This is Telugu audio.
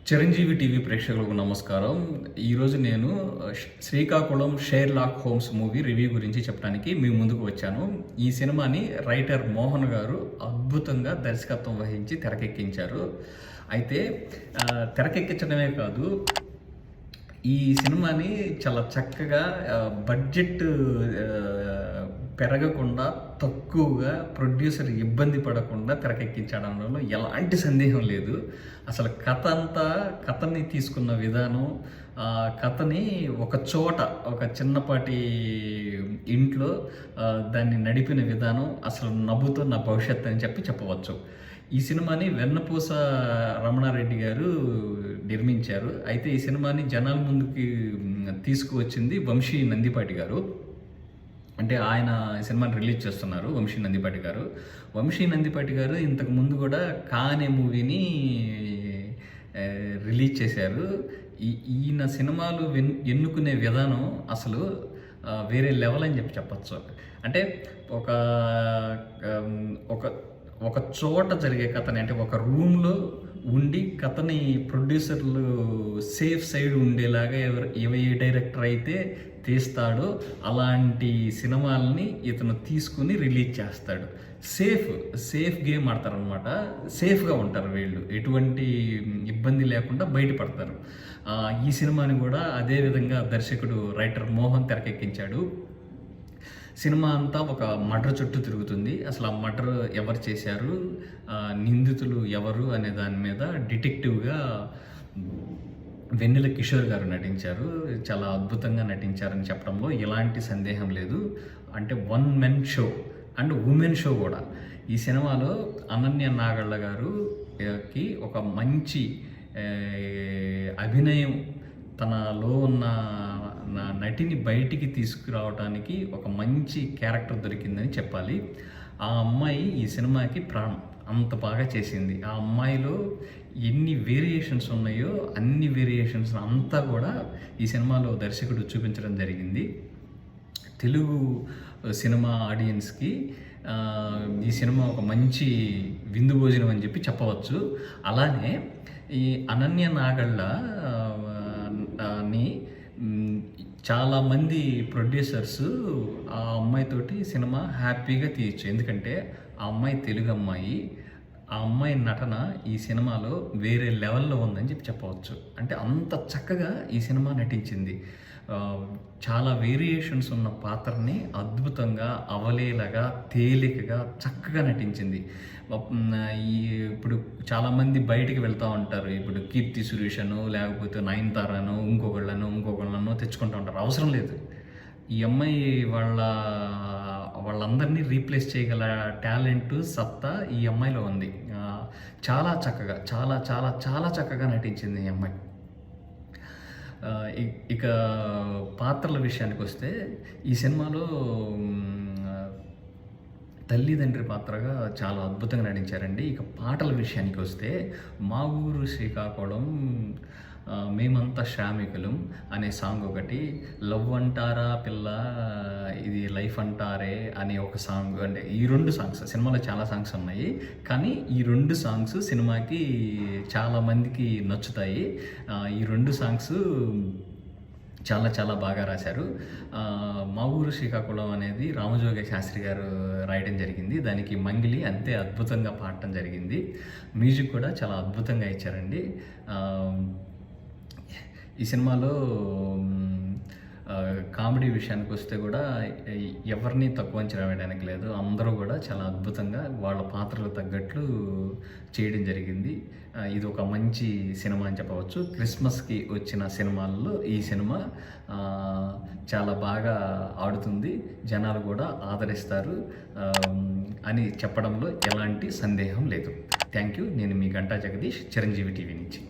చిరంజీవి టీవీ ప్రేక్షకులకు నమస్కారం. ఈరోజు నేను Srikakulam Sherlock Holmes movie review గురించి చెప్పడానికి మీ ముందుకు వచ్చాను. ఈ సినిమాని రైటర్ మోహన్ గారు అద్భుతంగా దర్శకత్వం వహించి తెరకెక్కించారు. అయితే తెరకెక్కించడమే కాదు, ఈ సినిమాని చాలా చక్కగా బడ్జెట్ పెరగకుండా, తక్కువగా ప్రొడ్యూసర్ ఇబ్బంది పడకుండా తెరకెక్కించడంలో ఎలాంటి సందేహం లేదు. అసలు కథని తీసుకున్న విధానం, కథని ఒక చోట, ఒక చిన్నపాటి ఇంట్లో దాన్ని నడిపిన విధానం అసలు నవ్వుతో నా భవిష్యత్తు అని చెప్పవచ్చు. ఈ సినిమాని వెన్నపూస రమణారెడ్డి గారు నిర్మించారు. అయితే ఈ సినిమాని జనాల ముందుకి తీసుకువచ్చింది వంశీ నందిపాటి గారు. అంటే ఆయన సినిమాని రిలీజ్ చేస్తున్నారు వంశీ నందిపాటి గారు. వంశీ నందిపాటి గారు ఇంతకు ముందు కూడా కానే మూవీని రిలీజ్ చేశారు. ఈయన సినిమాలు ఎన్నుకునే విధానం అసలు వేరే లెవెల్ అని చెప్పచ్చు. అంటే ఒక ఒక ఒక చోట జరిగే కథని, అంటే ఒక రూమ్లో ఉండి కథని ప్రొడ్యూసర్లు సేఫ్ సైడ్ ఉండేలాగా ఏ డైరెక్టర్ అయితే తీస్తాడో అలాంటి సినిమాలని ఇతను తీసుకుని రిలీజ్ చేస్తాడు. సేఫ్ గేమ్ ఆడతారనమాట. సేఫ్గా ఉంటారు వీళ్ళు, ఎటువంటి ఇబ్బంది లేకుండా బయటపడతారు. ఈ సినిమాని కూడా అదేవిధంగా దర్శకుడు రైటర్ మోహన్ తెరకెక్కించాడు. సినిమా అంతా ఒక మర్డర్ చుట్టూ తిరుగుతుంది. అసలు ఆ మర్డర్ ఎవరు చేశారు, నిందితులు ఎవరు అనే దాని మీద డిటెక్టివ్గా వెన్నెల కిషోర్ గారు నటించారు. చాలా అద్భుతంగా నటించారని చెప్పడంలో ఎలాంటి సందేహం లేదు. అంటే one men show and women show కూడా. ఈ సినిమాలో అనన్య నాగళ్ళ గారుకి ఒక మంచి అభినయం, తనలో ఉన్న నటిని బయటికి తీసుకురావడానికి ఒక మంచి క్యారెక్టర్ దొరికిందని చెప్పాలి. ఆ అమ్మాయి ఈ సినిమాకి ప్రాణం, అంత బాగా చేసింది. ఆ అమ్మాయిలో ఎన్ని వేరియేషన్స్ ఉన్నాయో అన్ని వేరియేషన్స్ అంతా కూడా ఈ సినిమాలో దర్శకుడు చూపించడం జరిగింది. తెలుగు సినిమా ఆడియన్స్కి ఈ సినిమా ఒక మంచి విందు భోజనం అని చెప్పవచ్చు. అలానే ఈ అనన్య నాగళ్ళ ని చాలామంది ప్రొడ్యూసర్స్ ఆ అమ్మాయితోటి సినిమా హ్యాపీగా తీయచ్చు. ఎందుకంటే ఆ అమ్మాయి తెలుగు అమ్మాయి, ఆ అమ్మాయి నటన ఈ సినిమాలో వేరే లెవెల్లో ఉందని చెప్పవచ్చు. అంటే అంత చక్కగా ఈ సినిమా నటించింది. చాలా వేరియేషన్స్ ఉన్న పాత్రని అద్భుతంగా, అవలీలగా, తేలికగా, చక్కగా నటించింది. ఇప్పుడు చాలామంది బయటికి వెళ్తూ ఉంటారు. ఇప్పుడు కీర్తి సురేషను, లేకపోతే నయనతారను, ఇంకొకళ్ళను తెచ్చుకుంటూ ఉంటారు. అవసరం లేదు. ఈ అమ్మాయి వాళ్ళందరినీ రీప్లేస్ చేయగల టాలెంట్, సత్తా ఈ అమ్మాయిలో ఉంది. చాలా చక్కగా, చాలా చాలా చాలా చక్కగా నటించింది ఈ అమ్మాయి. ఇక పాత్రల విషయానికి వస్తే ఈ సినిమాలో తల్లిదండ్రి పాత్రగా చాలా అద్భుతంగా నటించారండి. ఇక పాటల విషయానికి వస్తే మా ఊరు శ్రీకాకుళం, మేమంతా శ్రామికులం అనే సాంగ్ ఒకటి, లవ్ అంటారా పిల్ల ఇది లైఫ్ అంటారే అనే ఒక సాంగ్. అంటే ఈ రెండు సాంగ్స్, సినిమాలో చాలా సాంగ్స్ ఉన్నాయి, కానీ ఈ రెండు సాంగ్స్ సినిమాకి చాలామందికి నచ్చుతాయి. ఈ రెండు సాంగ్స్ చాలా చాలా బాగా రాశారు. మా ఊరు శ్రీకాకుళం అనేది రామజోగ శాస్త్రి గారు రాయడం జరిగింది. దానికి మంగిలి అంతే అద్భుతంగా పాడటం జరిగింది. మ్యూజిక్ కూడా చాలా అద్భుతంగా ఇచ్చారండి. ఈ సినిమాలో కామెడీ విషయానికి వస్తే కూడా ఎవరిని తక్కువ అంచనా వేయడానికి లేదు. అందరూ కూడా చాలా అద్భుతంగా వాళ్ళ పాత్రలు తగ్గట్లు చేయడం జరిగింది. ఇది ఒక మంచి సినిమా అని చెప్పవచ్చు. క్రిస్మస్కి వచ్చిన సినిమాల్లో ఈ సినిమా చాలా బాగా ఆడుతుంది, జనాలు కూడా ఆదరిస్తారు అని చెప్పడంలో ఎలాంటి సందేహం లేదు. Thank you. నేను మీ గంటా జగదీష్, చిరంజీవి టీవీ నుంచి.